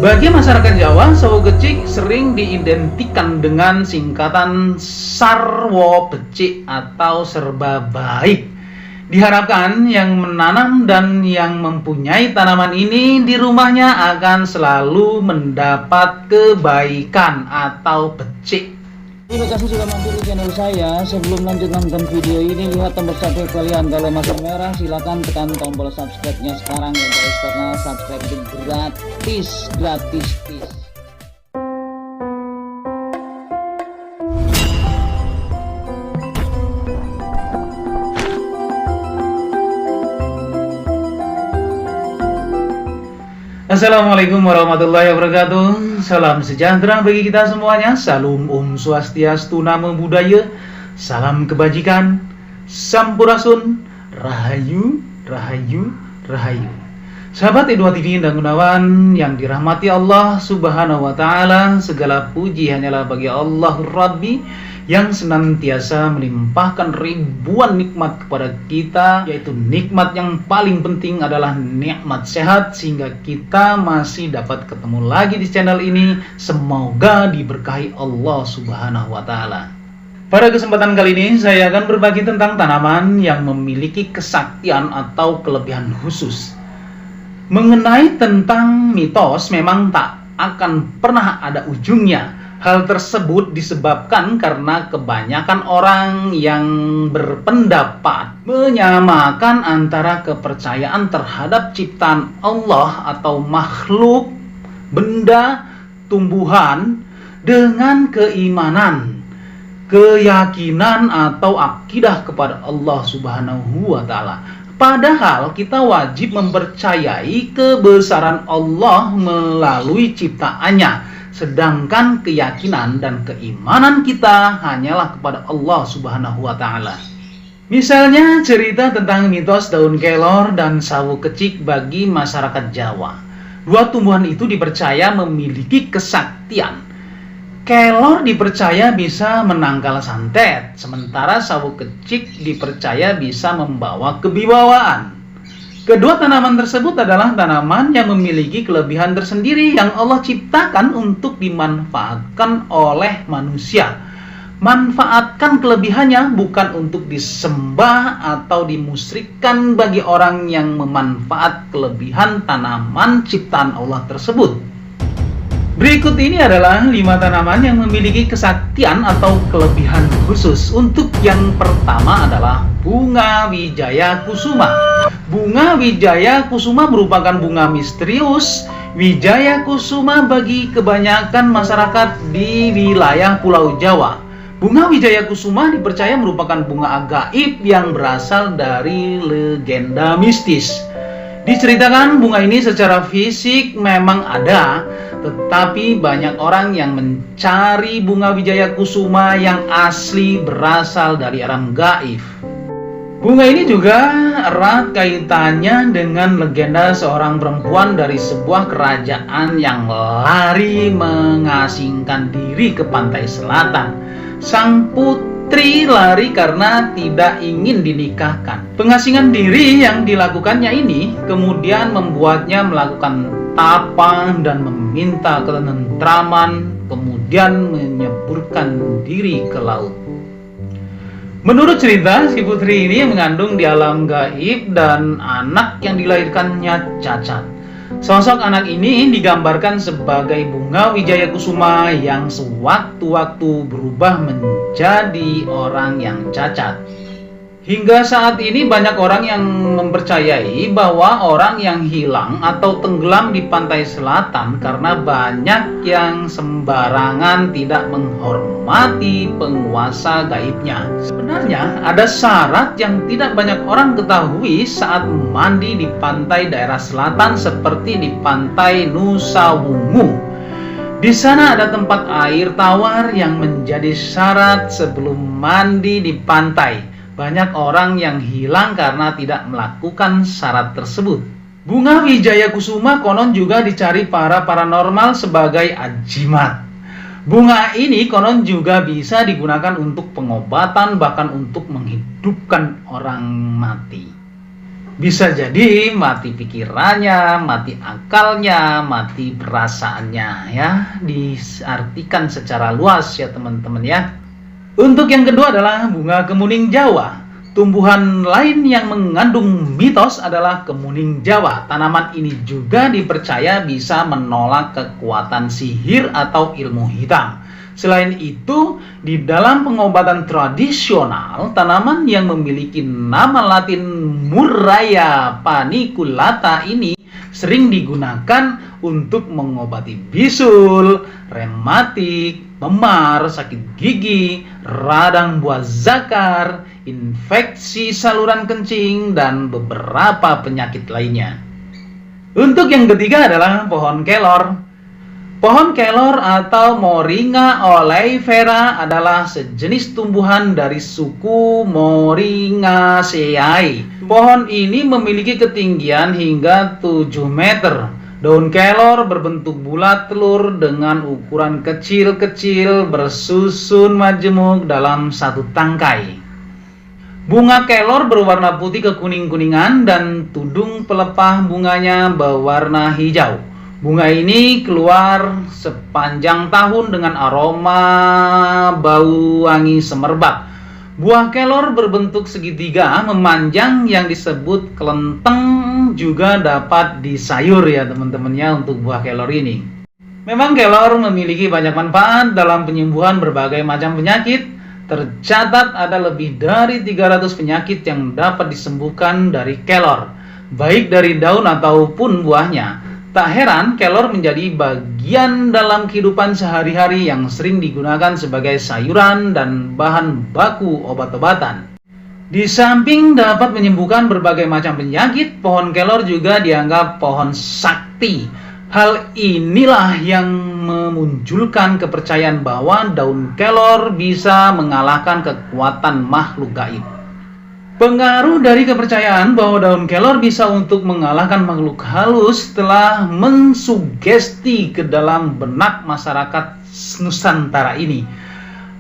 Bagi masyarakat Jawa, sawo becik sering diidentikan dengan singkatan sarwo becik atau serba baik. Diharapkan yang menanam dan yang mempunyai tanaman ini di rumahnya akan selalu mendapat kebaikan atau becik. Terima kasih sudah mampir di channel saya. Sebelum lanjut nonton video ini, lihat tombol subscribe kalian. Kalau masih merah, silakan tekan tombol subscribe-nya sekarang ya guys, karena subscribe itu gratis. Assalamualaikum warahmatullahi wabarakatuh. Salam sejahtera bagi kita semuanya. Salam Om Swastiastu, Namo Buddhaya. Salam kebajikan, Sampurasun, Rahayu, Rahayu, Rahayu. Sahabat Edwa TV dan Gunawan yang dirahmati Allah Subhanahu wa Ta'ala, segala puji hanyalah bagi Allah Rabbi yang senantiasa melimpahkan ribuan nikmat kepada kita, yaitu nikmat yang paling penting adalah nikmat sehat, sehingga kita masih dapat ketemu lagi di channel ini. Semoga diberkahi Allah Subhanahu wa Ta'ala. Pada kesempatan kali ini saya akan berbagi tentang tanaman yang memiliki kesaktian atau kelebihan khusus. Mengenai tentang mitos, memang tak akan pernah ada ujungnya. Hal tersebut disebabkan karena kebanyakan orang yang berpendapat menyamakan antara kepercayaan terhadap ciptaan Allah atau makhluk, benda, tumbuhan dengan keimanan, keyakinan atau akidah kepada Allah Subhanahu wa Ta'ala. Padahal kita wajib mempercayai kebesaran Allah melalui ciptaannya. Sedangkan keyakinan dan keimanan kita hanyalah kepada Allah Subhanahu wa Ta'ala. Misalnya cerita tentang mitos daun kelor dan sawo kecik bagi masyarakat Jawa. Dua tumbuhan itu dipercaya memiliki kesaktian. Kelor dipercaya bisa menangkal santet, sementara sawo kecik dipercaya bisa membawa kewibawaan. Kedua tanaman tersebut adalah tanaman yang memiliki kelebihan tersendiri yang Allah ciptakan untuk dimanfaatkan oleh manusia. Manfaatkan kelebihannya bukan untuk disembah atau dimusyrikkan bagi orang yang memanfaat kelebihan tanaman ciptaan Allah tersebut. Berikut ini adalah 5 tanaman yang memiliki kesaktian atau kelebihan khusus. Untuk yang pertama adalah bunga wijaya kusuma. Bunga wijaya kusuma merupakan bunga misterius. Wijaya kusuma bagi kebanyakan masyarakat di wilayah Pulau Jawa. Bunga wijaya kusuma dipercaya merupakan bunga gaib yang berasal dari legenda mistis. Diceritakan bunga ini secara fisik memang ada, tetapi banyak orang yang mencari bunga wijaya kusuma yang asli berasal dari alam gaib. Bunga ini juga erat kaitannya dengan legenda seorang perempuan dari sebuah kerajaan yang lari mengasingkan diri ke pantai selatan. Sang putri lari karena tidak ingin dinikahkan. Pengasingan diri yang dilakukannya ini kemudian membuatnya melakukan tapa dan meminta ketentraman, kemudian menyeburkan diri ke laut. Menurut cerita, si putri ini mengandung di alam gaib dan anak yang dilahirkannya cacat. Sosok anak ini digambarkan sebagai bunga wijaya kusuma yang sewaktu-waktu berubah menjadi orang yang cacat. Hingga saat ini banyak orang yang mempercayai bahwa orang yang hilang atau tenggelam di pantai selatan karena banyak yang sembarangan tidak menghormati penguasa gaibnya. Sebenarnya ada syarat yang tidak banyak orang ketahui saat mandi di pantai daerah selatan seperti di pantai Nusa Wungu. Di sana ada tempat air tawar yang menjadi syarat sebelum mandi di pantai. Banyak orang yang hilang karena tidak melakukan syarat tersebut. Bunga wijaya kusuma konon juga dicari para paranormal sebagai ajimat. Bunga ini konon juga bisa digunakan untuk pengobatan, bahkan untuk menghidupkan orang mati. Bisa jadi mati pikirannya, mati akalnya, mati perasaannya ya. Diartikan secara luas ya teman-teman ya. Untuk yang kedua adalah bunga kemuning Jawa. Tumbuhan lain yang mengandung mitos adalah kemuning Jawa. Tanaman ini juga dipercaya bisa menolak kekuatan sihir atau ilmu hitam. Selain itu, di dalam pengobatan tradisional, tanaman yang memiliki nama Latin Murraya paniculata ini sering digunakan untuk mengobati bisul, rematik, memar, sakit gigi, radang buah zakar, infeksi saluran kencing, dan beberapa penyakit lainnya. Untuk yang ketiga adalah pohon kelor. Pohon kelor atau Moringa oleifera adalah sejenis tumbuhan dari suku Moringaceae. Pohon ini memiliki ketinggian hingga 7 meter. Daun kelor berbentuk bulat telur dengan ukuran kecil-kecil bersusun majemuk dalam satu tangkai. Bunga kelor berwarna putih kekuning-kuningan dan tudung pelepah bunganya berwarna hijau. Bunga ini keluar sepanjang tahun dengan aroma bau wangi semerbak. Buah kelor berbentuk segitiga memanjang yang disebut kelenteng juga dapat disayur ya teman-teman ya untuk buah kelor ini. Memang kelor memiliki banyak manfaat dalam penyembuhan berbagai macam penyakit. Tercatat ada lebih dari 300 penyakit yang dapat disembuhkan dari kelor, baik dari daun ataupun buahnya. Tak heran, kelor menjadi bagian dalam kehidupan sehari-hari yang sering digunakan sebagai sayuran dan bahan baku obat-obatan. Di samping dapat menyembuhkan berbagai macam penyakit, pohon kelor juga dianggap pohon sakti. Hal inilah yang memunculkan kepercayaan bahwa daun kelor bisa mengalahkan kekuatan makhluk gaib. Pengaruh dari kepercayaan bahwa daun kelor bisa untuk mengalahkan makhluk halus telah mensugesti ke dalam benak masyarakat Nusantara ini.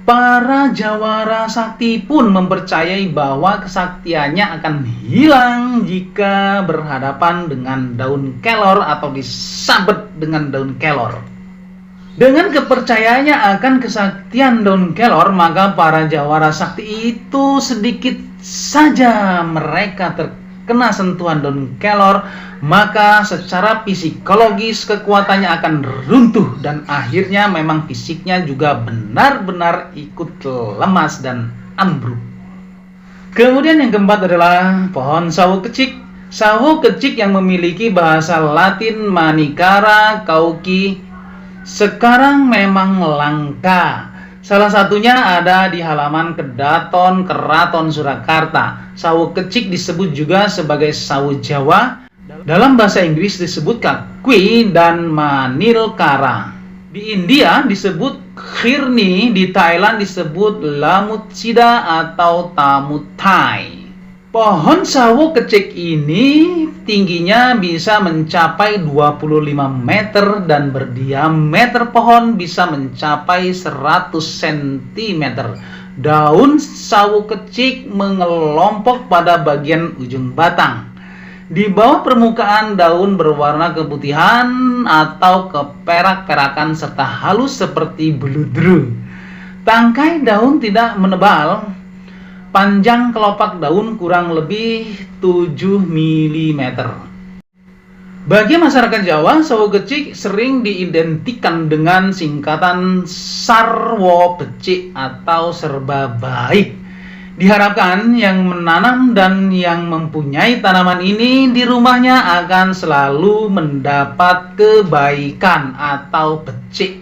Para jawara sakti pun mempercayai bahwa kesaktiannya akan hilang jika berhadapan dengan daun kelor atau disabet dengan daun kelor. Dengan kepercayaannya akan kesaktian daun kelor, maka para jawara sakti itu sedikit saja mereka terkena sentuhan daun kelor, maka secara psikologis kekuatannya akan runtuh dan akhirnya memang fisiknya juga benar-benar ikut lemas dan ambruk. Kemudian yang keempat adalah pohon sawo kecik. Sawo kecik yang memiliki bahasa Latin Manicara cauchi sekarang memang langka. Salah satunya ada di halaman Kedaton Keraton Surakarta. Sawo kecik disebut juga sebagai sawo Jawa. Dalam bahasa Inggris disebut kakui dan manilkara. Di India disebut khirni, di Thailand disebut lamutsida atau tamutai. Pohon sawo kecik ini tingginya bisa mencapai 25 meter dan berdiameter pohon bisa mencapai 100 cm. Daun sawo kecik mengelompok pada bagian ujung batang. Di bawah permukaan daun berwarna keputihan atau keperak-perakan serta halus seperti beludru. Tangkai daun tidak menebal. Panjang kelopak daun kurang lebih 7 mm. Bagi masyarakat Jawa, sawo kecik sering diidentikan dengan singkatan sarwo becik atau serba baik. Diharapkan yang menanam dan yang mempunyai tanaman ini di rumahnya akan selalu mendapat kebaikan atau becik.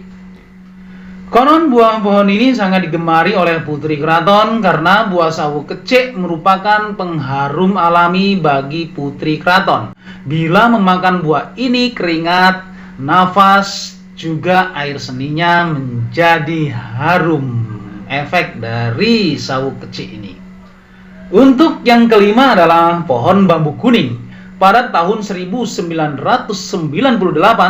Konon buah pohon ini sangat digemari oleh putri keraton karena buah sawo kecik merupakan pengharum alami bagi putri keraton. Bila memakan buah ini, keringat, nafas, juga air seninya menjadi harum. Efek dari sawo kecik ini. Untuk yang kelima adalah pohon bambu kuning. Pada tahun 1998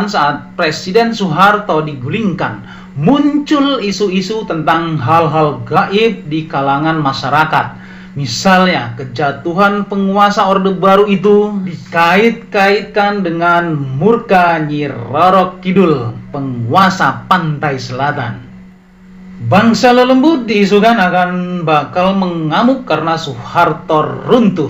saat Presiden Soeharto digulingkan, muncul isu-isu tentang hal-hal gaib di kalangan masyarakat. Misalnya, kejatuhan penguasa Orde Baru itu dikait-kaitkan dengan murka Nyi Roro Kidul, penguasa pantai selatan. Bangsa lelembut diisukan akan bakal mengamuk karena Soeharto runtuh.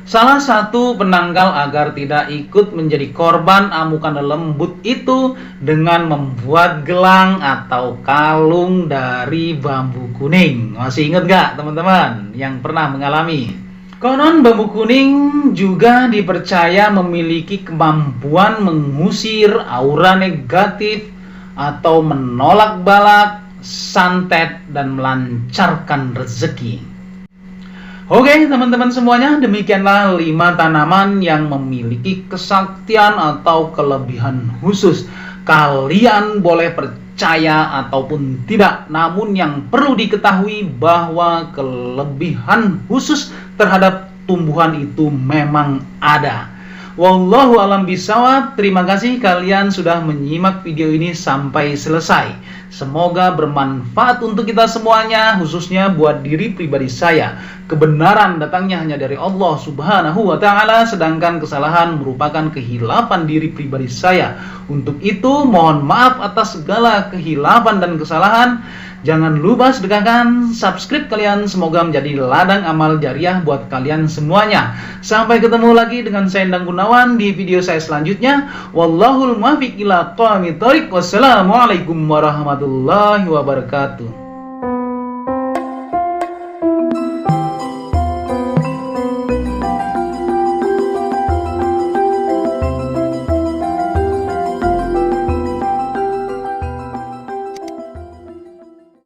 Salah satu penangkal agar tidak ikut menjadi korban amukan lembut itu dengan membuat gelang atau kalung dari bambu kuning. Masih ingat gak teman-teman yang pernah mengalami? Konon bambu kuning juga dipercaya memiliki kemampuan mengusir aura negatif atau menolak balak, santet, dan melancarkan rezeki. Oke teman-teman semuanya, demikianlah 5 tanaman yang memiliki kesaktian atau kelebihan khusus. Kalian boleh percaya ataupun tidak, namun yang perlu diketahui bahwa kelebihan khusus terhadap tumbuhan itu memang ada. Wallahu alam bisawab. Terima kasih kalian sudah menyimak video ini sampai selesai. Semoga bermanfaat untuk kita semuanya, khususnya buat diri pribadi saya. Kebenaran datangnya hanya dari Allah Subhanahu wa Ta'ala, sedangkan kesalahan merupakan kehilafan diri pribadi saya. Untuk itu, mohon maaf atas segala kehilafan dan kesalahan. Jangan lupa sedekahkan, subscribe kalian, semoga menjadi ladang amal jariah buat kalian semuanya. Sampai ketemu lagi dengan saya Endang Gunawan di video saya selanjutnya. Wallahul muwaffiq ila aqwamit thoriq. Wassalamualaikum warahmatullahi wabarakatuh.